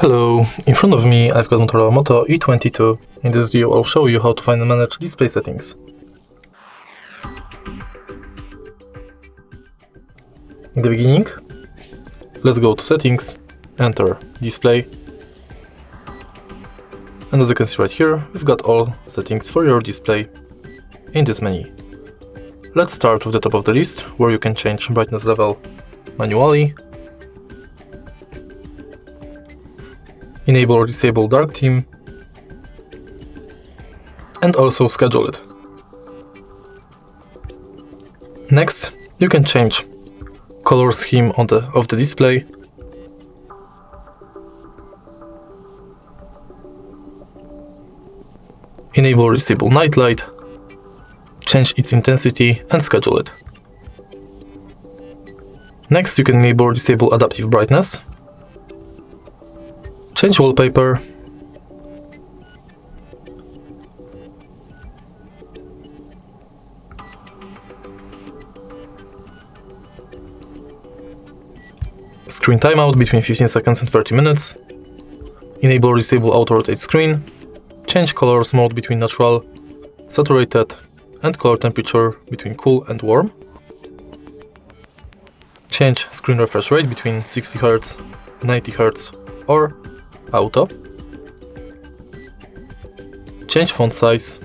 Hello, in front of me I've got MOTOROLA Moto E22. In this video I'll show you how to find and manage display settings. In the beginning, let's go to settings, enter display, and as you can see right here, we've got all settings for your display in this menu. Let's start with the top of the list, where you can change brightness level manually, enable or disable dark theme, and also schedule it. Next, you can change color scheme of the display, enable or disable night light, change its intensity and schedule it. Next, you can enable or disable adaptive brightness, change wallpaper, screen timeout between 15 seconds and 30 minutes, enable or disable auto rotate screen, change colors mode between natural, saturated, and color temperature between cool and warm, change screen refresh rate between 60 Hz, 90 Hz, or auto, change font size,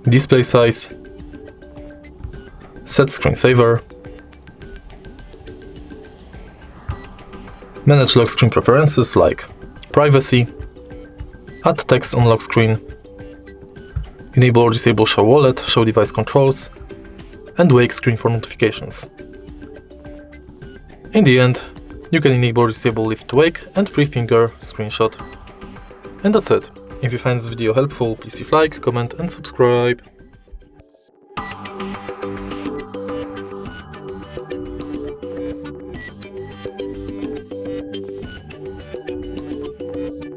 display size, set screensaver, manage lock screen preferences like privacy, add text on lock screen, enable or disable show wallet, show device controls, and wake screen for notifications. In the end, you can enable or disable lift to wake and 3-finger screenshot. And that's it. If you find this video helpful, please leave a like, comment and subscribe.